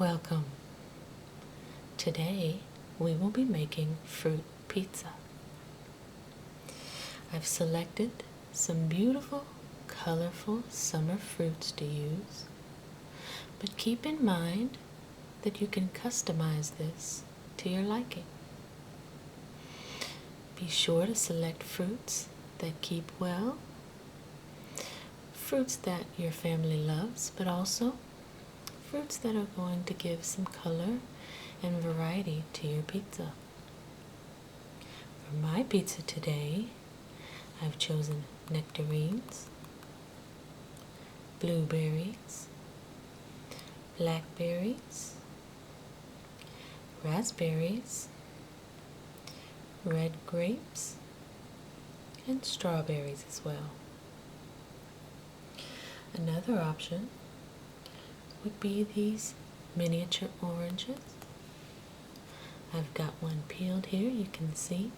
Welcome. Today we will be making fruit pizza. I've selected some beautiful, colorful summer fruits to use, but keep in mind that you can customize this to your liking. Be sure to select fruits that keep well, fruits that your family loves, but also fruits that are going to give some color and variety to your pizza. For my pizza today, I've chosen nectarines, blueberries, blackberries, raspberries, red grapes, and strawberries as well. Another option would be these miniature oranges. I've got one peeled here, you can see.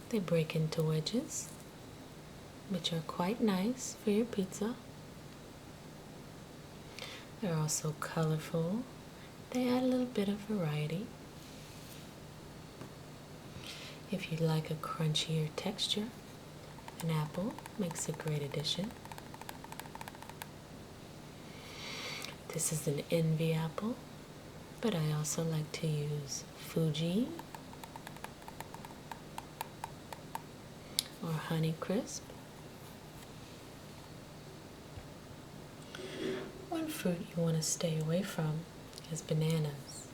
They break into wedges, which are quite nice for your pizza. They're also colorful. They add a little bit of variety. If you'd like a crunchier texture, an apple makes a great addition. This is an envy apple, but I also like to use Fuji or Honeycrisp. One fruit you want to stay away from is bananas.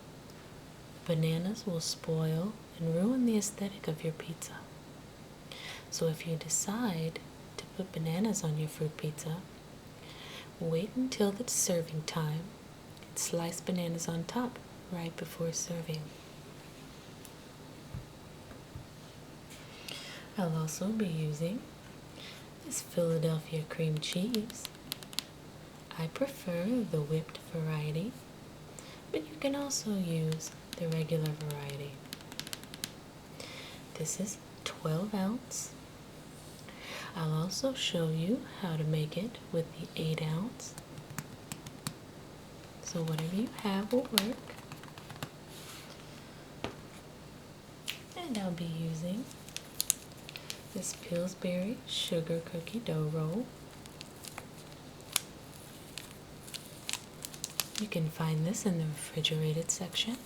Bananas will spoil and ruin the aesthetic of your pizza. So if you decide to put bananas on your fruit pizza, wait until it's serving time and slice bananas on top right before serving. I'll also be using this Philadelphia cream cheese. I prefer the whipped variety, but you can also use the regular variety. This is 12 ounce. I'll also show you how to make it with the 8 ounce. So whatever you have will work. And I'll be using this Pillsbury sugar cookie dough roll. You can find this in the refrigerated section.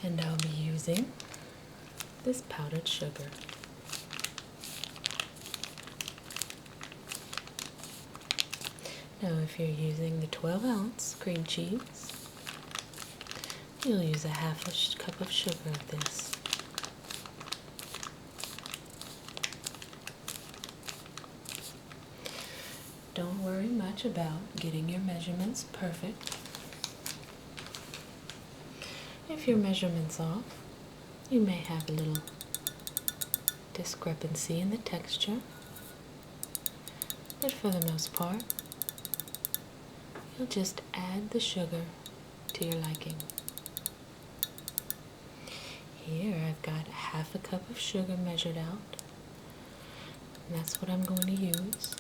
And I'll be using this powdered sugar. Now if you're using the 12 ounce cream cheese, you'll use a half a cup of sugar of this. Don't worry much about getting your measurements perfect. If your measurement's off, you may have a little discrepancy in the texture, but for the most part, you'll just add the sugar to your liking. Here I've got half a cup of sugar measured out, and that's what I'm going to use.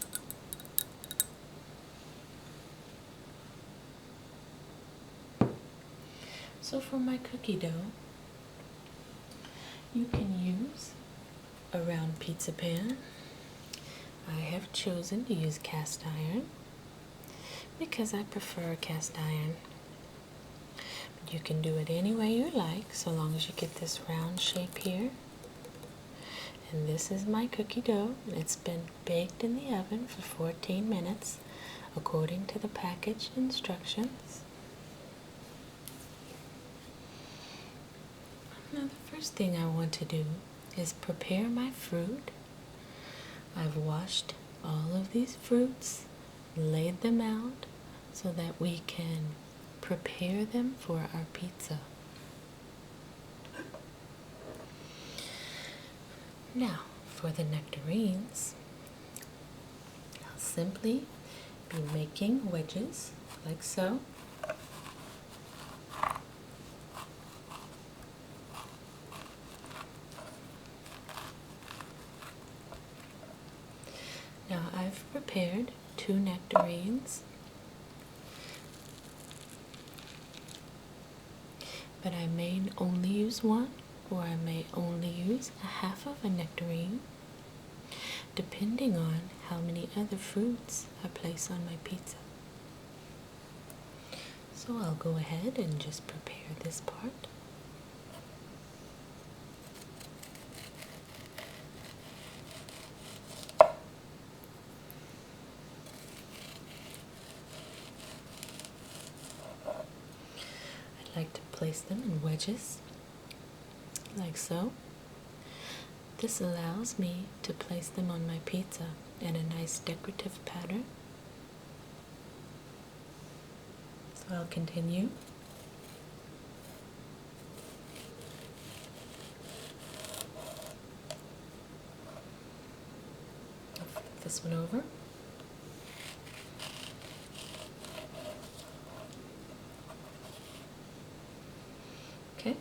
So for my cookie dough, you can use a round pizza pan. I have chosen to use cast iron because I prefer cast iron. But you can do it any way you like, so long as you get this round shape here. And this is my cookie dough. It's been baked in the oven for 14 minutes according to the package instructions. Now the first thing I want to do is prepare my fruit. I've washed all of these fruits, laid them out so that we can prepare them for our pizza. Now for the nectarines, I'll simply be making wedges like so. I've prepared 2 nectarines, but I may only use one, or I may only use a half of a nectarine, depending on how many other fruits I place on my pizza. So I'll go ahead and just prepare this part. I like to place them in wedges, like so. This allows me to place them on my pizza in a nice decorative pattern. So I'll continue. I'll flip this one over. Okay,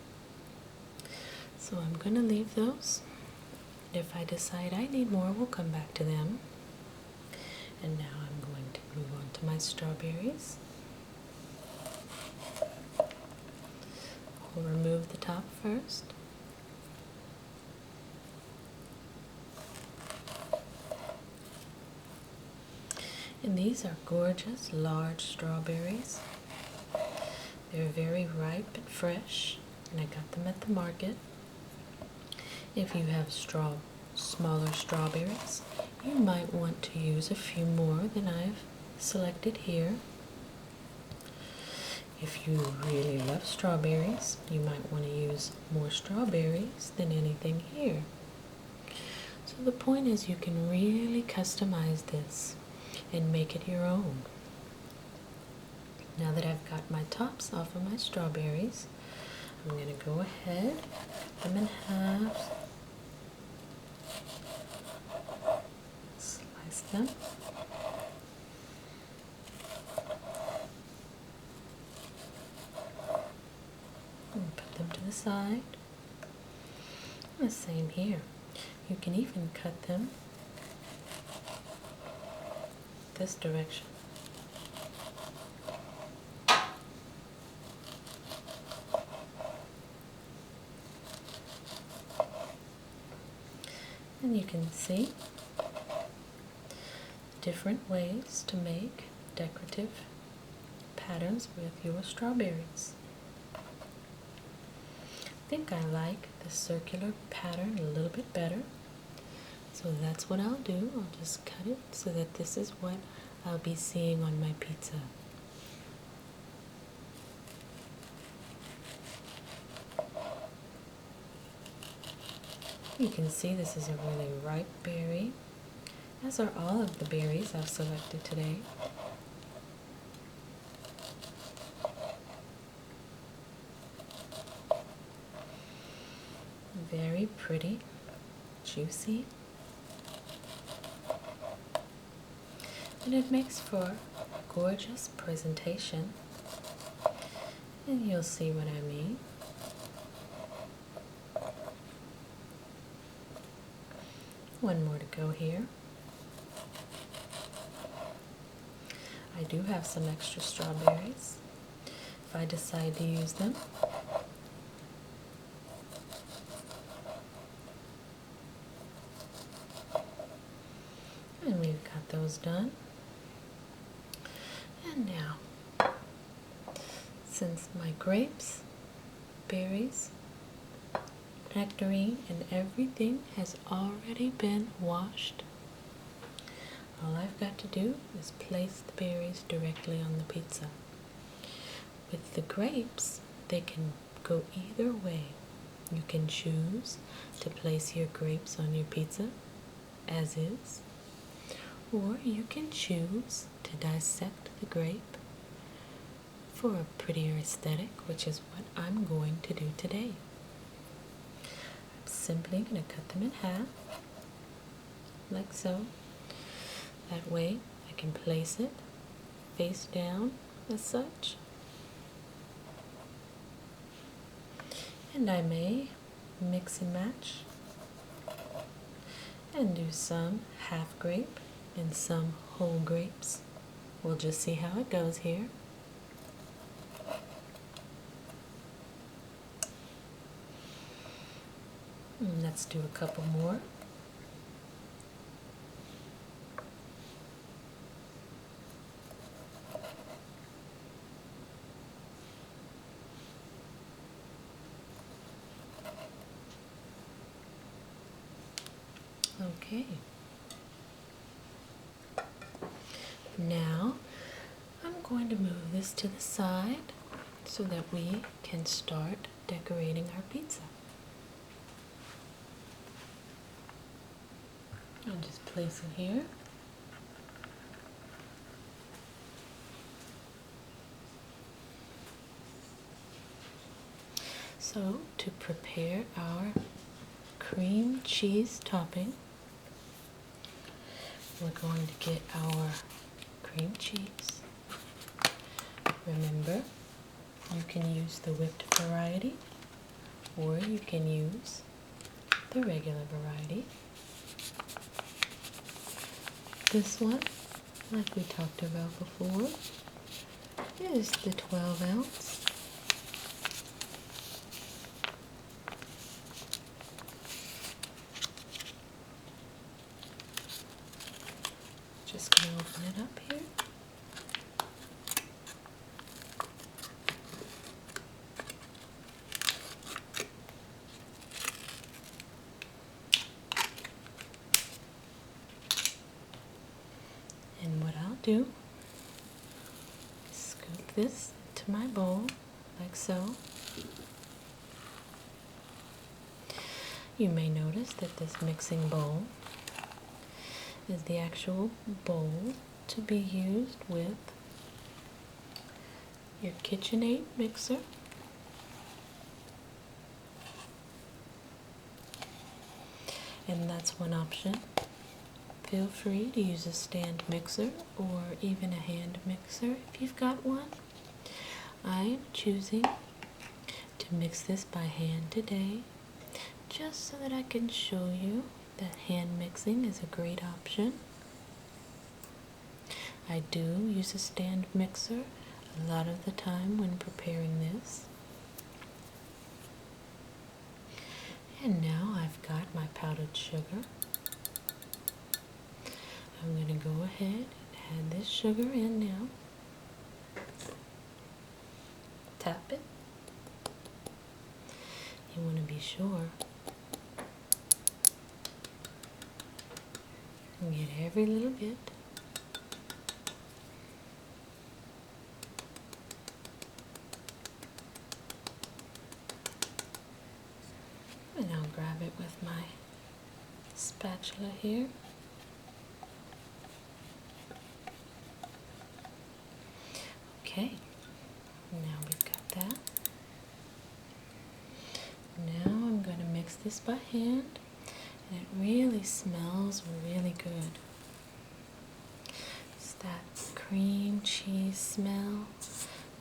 so I'm going to leave those. If I decide I need more, we'll come back to them. And now I'm going to move on to my strawberries. We'll remove the top first. And these are gorgeous, large strawberries. They're very ripe and fresh, and I got them at the market. If you have smaller strawberries, you might want to use a few more than I've selected here. If you really love strawberries, you might want to use more strawberries than anything here. So the point is you can really customize this and make it your own. Now that I've got my tops off of my strawberries, I'm going to go ahead, cut them in half, slice them, and put them to the side. And the same here. You can even cut them this direction. And you can see different ways to make decorative patterns with your strawberries. I think I like the circular pattern a little bit better. So that's what I'll do. I'll just cut it so that this is what I'll be seeing on my pizza. You can see this is a really ripe berry, as are all of the berries I've selected today. Very pretty, juicy, and it makes for a gorgeous presentation, and you'll see what I mean. One more to go here. I do have some extra strawberries if I decide to use them. And we've got those done. And now, since my grapes, berries, nectarine, and everything has already been washed, all I've got to do is place the berries directly on the pizza. With the grapes, they can go either way. You can choose to place your grapes on your pizza as is, or you can choose to dissect the grape for a prettier aesthetic, which is what I'm going to do today. I'm simply going to cut them in half, like so. That way I can place it face down as such. And I may mix and match and do some half grape and some whole grapes. We'll just see how it goes here. And let's do a couple more. Okay. Now I'm going to move this to the side so that we can start decorating our pizza. I'll just place it here. So to prepare our cream cheese topping, we're going to get our cream cheese. Remember, you can use the whipped variety or you can use the regular variety. This one, like we talked about before, is the 12 ounce. Just going to open it up here. And what I'll do is scoop this into my bowl, like so. You may notice that this mixing bowl is the actual bowl to be used with your KitchenAid mixer. And that's one option. Feel free to use a stand mixer or even a hand mixer if you've got one. I am choosing to mix this by hand today, just so that I can show you that hand mixing is a great option. I do use a stand mixer a lot of the time when preparing this. And now I've got my powdered sugar. I'm going to go ahead and add this sugar in now. Tap it. You want to be sure and get every little bit. And I'll grab it with my spatula here. Okay, now we've got that. Now I'm going to mix this by hand, and it really smells really good. It's that cream cheese smell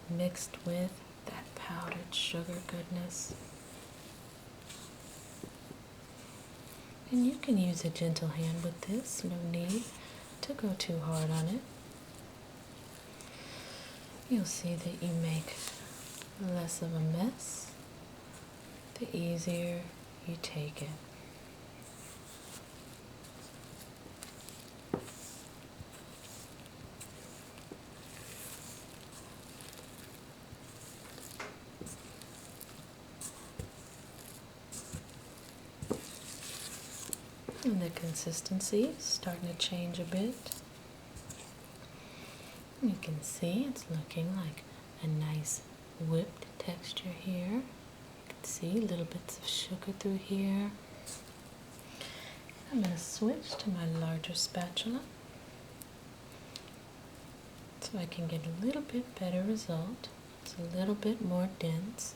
mixed with that powdered sugar goodness. And you can use a gentle hand with this, no need to go too hard on it. You'll see that you make less of a mess the easier you take it. And the consistency is starting to change a bit. You can see it's looking like a nice whipped texture here. You can see little bits of sugar through here. I'm going to switch to my larger spatula so I can get a little bit better result. It's a little bit more dense.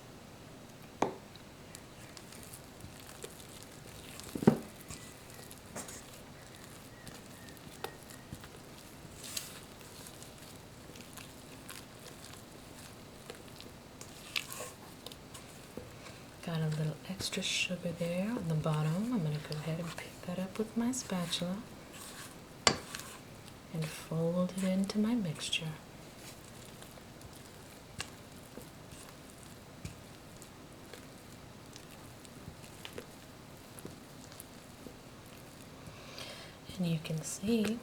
Got a little extra sugar there on the bottom. I'm going to go ahead and pick that up with my spatula. and fold it into my mixture. And you can see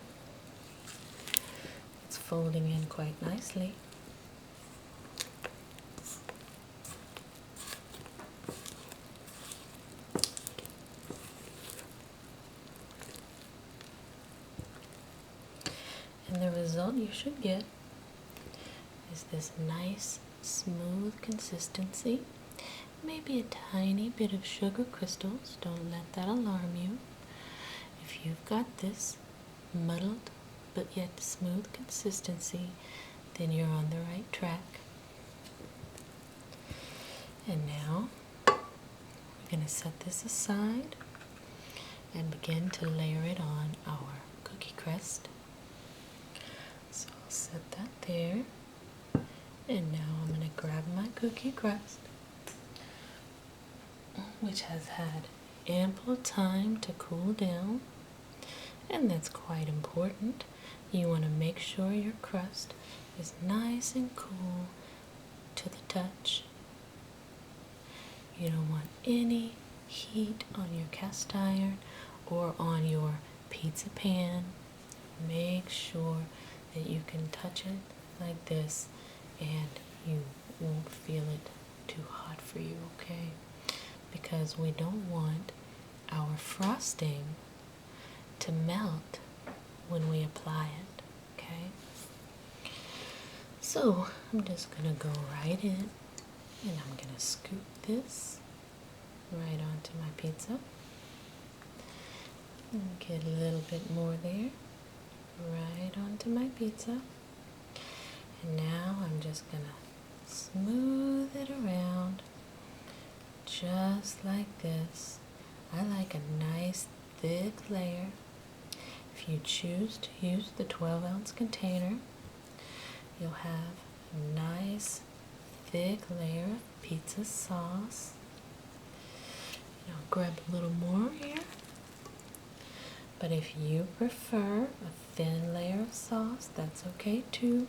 it's folding in quite nicely. And the result you should get is this nice, smooth consistency. Maybe a tiny bit of sugar crystals. Don't let that alarm you. If you've got this muddled but yet smooth consistency, then you're on the right track. And now we're going to set this aside and begin to layer it on our cookie crust. So I'll set that there. And now I'm going to grab my cookie crust, which has had ample time to cool down, and that's quite important. You want to make sure your crust is nice and cool to the touch. You don't want any heat on your cast iron or on your pizza pan. Make sure that you can touch it like this and you won't feel it too hot for you, okay? Because we don't want our frosting to melt when we apply it, okay? So I'm just gonna go right in and I'm gonna scoop this right onto my pizza. And get a little bit more there, right onto my pizza. And now I'm just gonna smooth it around just like this. I like a nice thick layer. If you choose to use the 12-ounce container, you'll have a nice thick layer of pizza sauce. And I'll grab a little more here. But if you prefer a thin layer of sauce, that's okay too.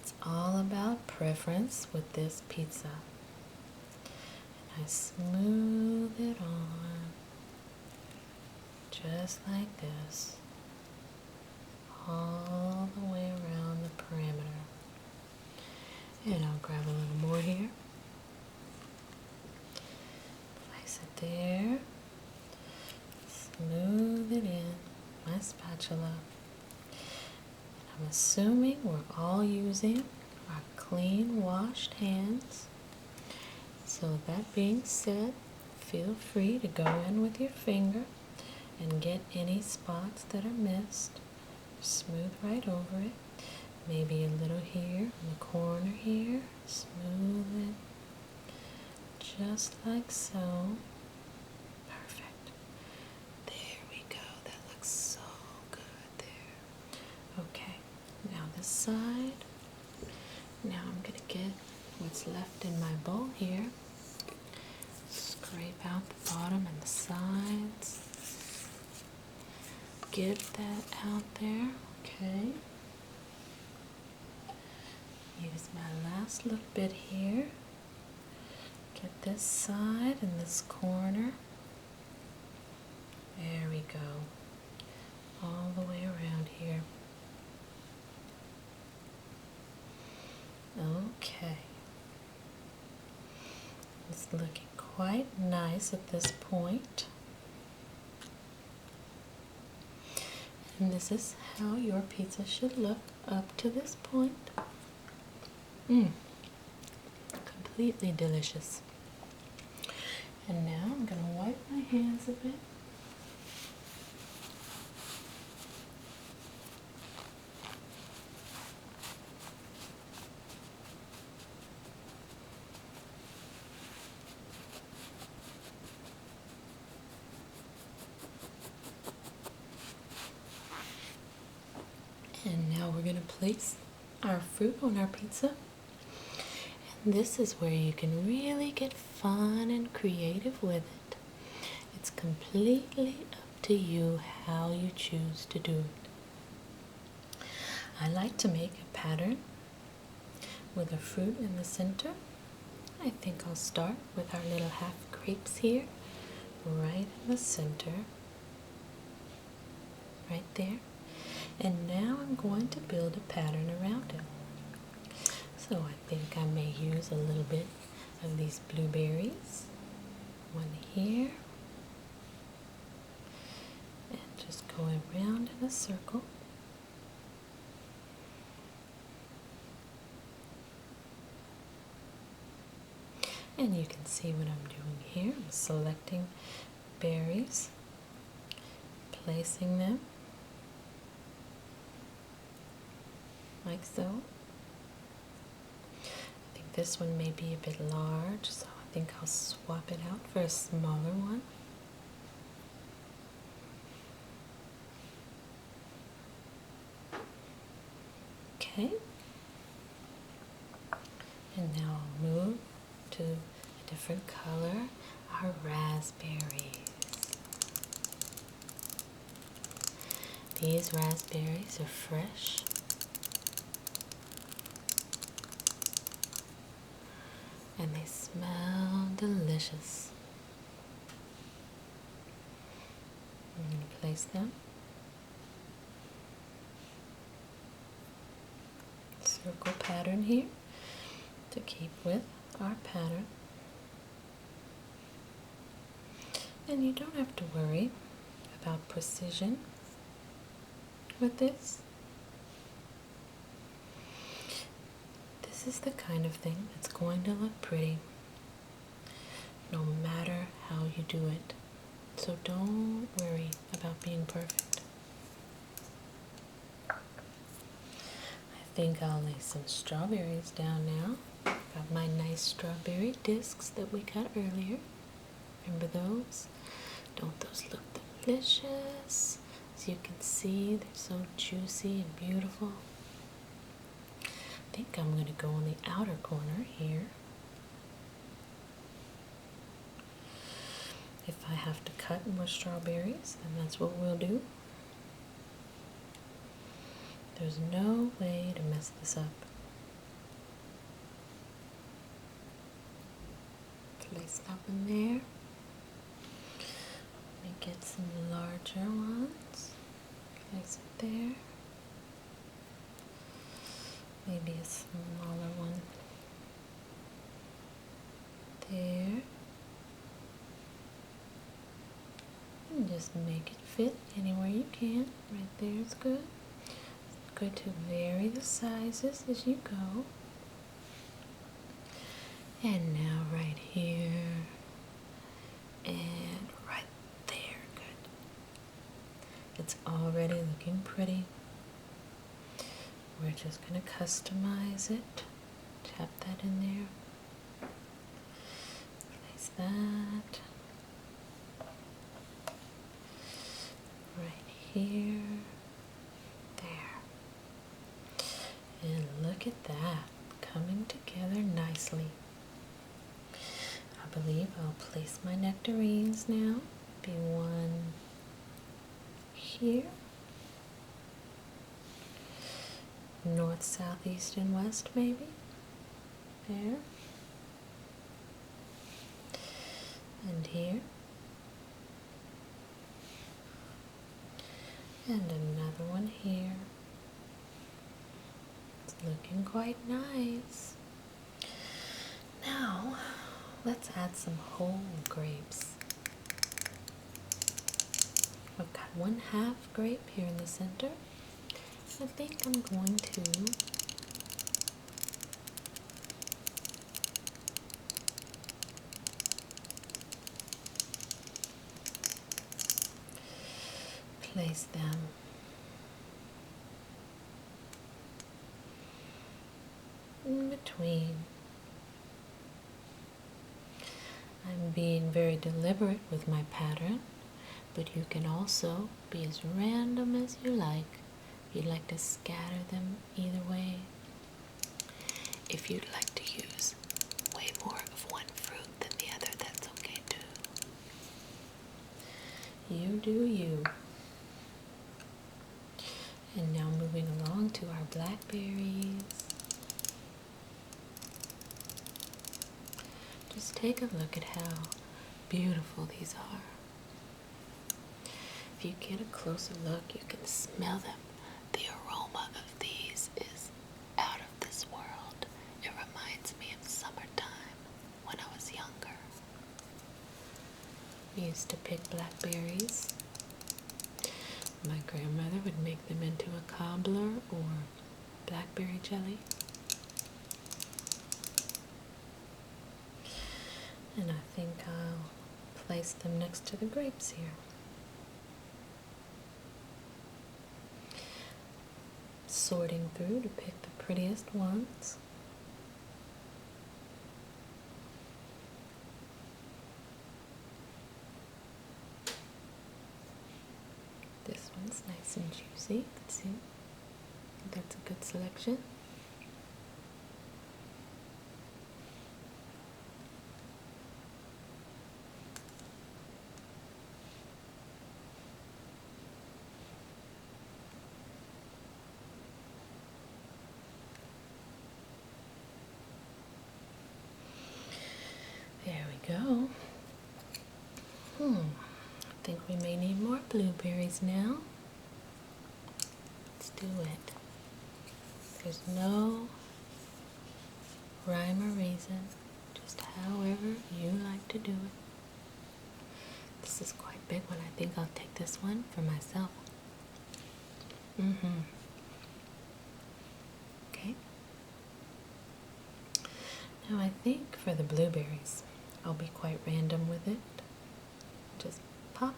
It's all about preference with this pizza. And I smooth it on just like this, all the way around the perimeter. And I'll grab a little more here. Place it there. Smooth it in my spatula. I'm assuming we're all using our clean washed hands. So that being said, feel free to go in with your finger and get any spots that are missed. Smooth right over it. Maybe a little here in the corner here. Smooth it just like so. Perfect. There we go. That looks so good there. Okay. Now this side. Now I'm going to get what's left in my bowl here. Scrape out the bottom and the sides. Get that out there. Okay. Use my last little bit here. Get this side and this corner. There we go. All the way around here. Okay. It's looking quite nice at this point. And this is how your pizza should look up to this point. Completely delicious. And now I'm going to wipe my hands a bit. And now we're going to place our fruit on our pizza. And this is where you can really get fun and creative with it. It's completely up to you how you choose to do it. I like to make a pattern with a fruit in the center. I think I'll start with our little half grapes here, right in the center, right there. And now I'm going to build a pattern around it. So I think I may use a little bit of these blueberries. One here. And just go around in a circle. And you can see what I'm doing here. I'm selecting berries, placing them like so. I think this one may be a bit large, so I think I'll swap it out for a smaller one. Okay. And now I'll move to a different color, our raspberries. These raspberries are fresh. And they smell delicious. I'm going to place them. Circle pattern here to keep with our pattern. And you don't have to worry about precision with this. This is the kind of thing that's going to look pretty no matter how you do it. So don't worry about being perfect. I think I'll lay some strawberries down now. Got my nice strawberry discs that we got earlier. Remember those? Don't those look delicious? As you can see, they're so juicy and beautiful. I think I'm going to go in the outer corner here. If I have to cut more strawberries, then that's what we'll do. There's no way to mess this up. Place that one there. Let me get some larger ones. Place it there. Maybe a smaller one there. And just make it fit anywhere you can. Right there is good. It's good to vary the sizes as you go. And now right here and right there. Good. It's already looking pretty. We're just going to customize it. Tap that in there. Place that. Right here. There. And look at that. Coming together nicely. I believe I'll place my nectarines now. Be one here. North, south, east, and west, maybe. There. And here. And another one here. It's looking quite nice. Now, let's add some whole grapes. I've got 1/2 grape here in the center. I think I'm going to place them in between. I'm being very deliberate with my pattern, but you can also be as random as you like. If you'd like to scatter them either way. If you'd like to use way more of one fruit than the other, that's okay too. You do you. And now moving along to our blackberries. Just take a look at how beautiful these are. If you get a closer look, you can smell them. The aroma of these is out of this world. It reminds me of summertime when I was younger. We used to pick blackberries. My grandmother would make them into a cobbler or blackberry jelly. And I think I'll place them next to the grapes here. Sorting through to pick the prettiest ones. This one's nice and juicy. Let's see. That's a good selection. There we go. I think we may need more blueberries now. Let's do it. There's no rhyme or reason, just however you like to do it. This is quite a big one. I think I'll take this one for myself. Okay. Now I think for the blueberries, I'll be quite random with it. Just pop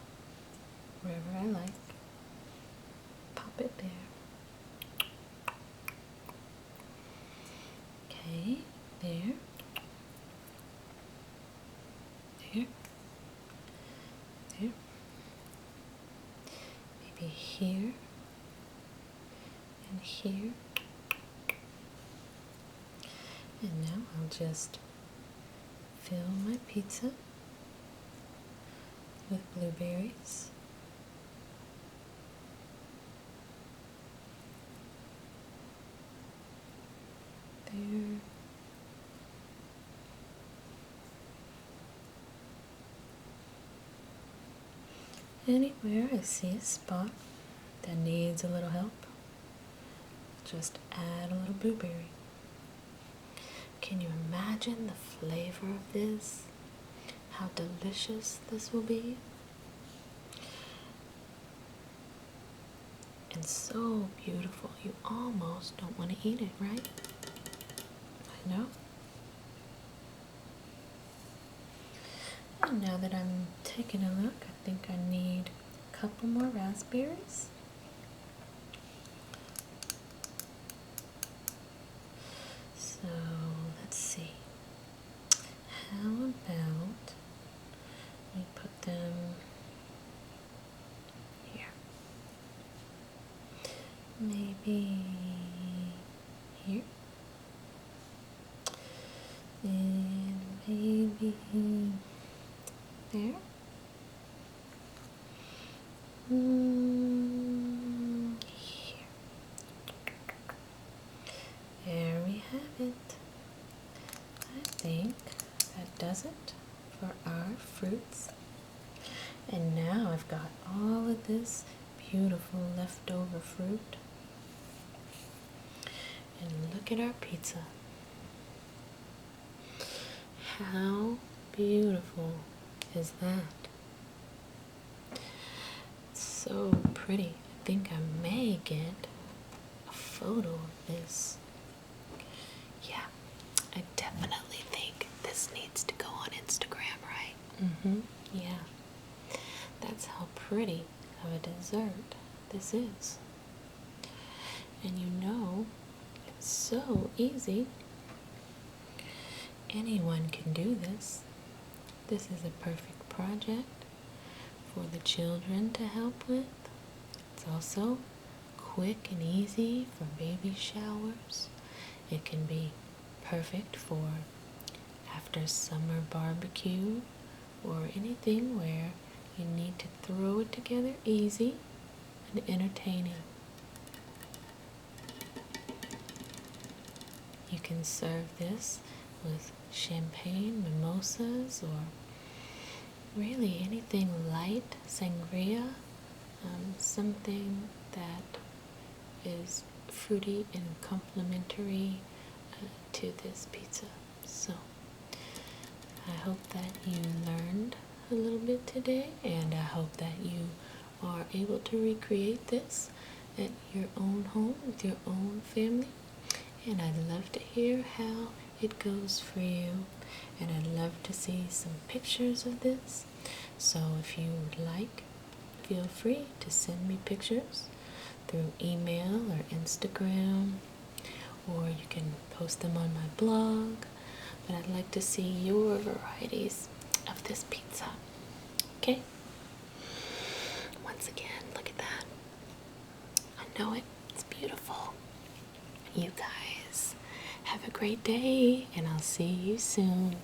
wherever I like. Pop it there. Okay, there. There. There. Maybe here. And here. And now I'll just fill my pizza with blueberries. There. Anywhere I see a spot that needs a little help, just add a little blueberry. Can you imagine the flavor of this? How delicious this will be? And so beautiful, you almost don't want to eat it, right? I know. And now that I'm taking a look, I think I need a couple more raspberries. So let's see. How about we put them here? Maybe here. And maybe there. Here. There we have it. I think that does it for our fruits. And now I've got all of this beautiful leftover fruit. And look at our pizza. How beautiful is that? It's so pretty. I think I may get a photo of this. Yeah, I definitely think this needs to go on Instagram, right? Yeah. That's how pretty of a dessert this is. And you know, it's so easy. Anyone can do this. This is a perfect project for the children to help with. It's also quick and easy for baby showers. It can be perfect for after summer barbecue or anything where you need to throw a put together easy and entertaining. You can serve this with champagne, mimosas, or really anything light, sangria, something that is fruity and complementary to this pizza. So I hope that you learned a little bit today, and I hope that you are able to recreate this at your own home with your own family. And I'd love to hear how it goes for you, and I'd love to see some pictures of this. So if you would like, feel free to send me pictures through email or Instagram, or you can post them on my blog. But I'd like to see your varieties of this pizza. Okay? Once again, look at that. I know it. It's beautiful. You guys have a great day, and I'll see you soon.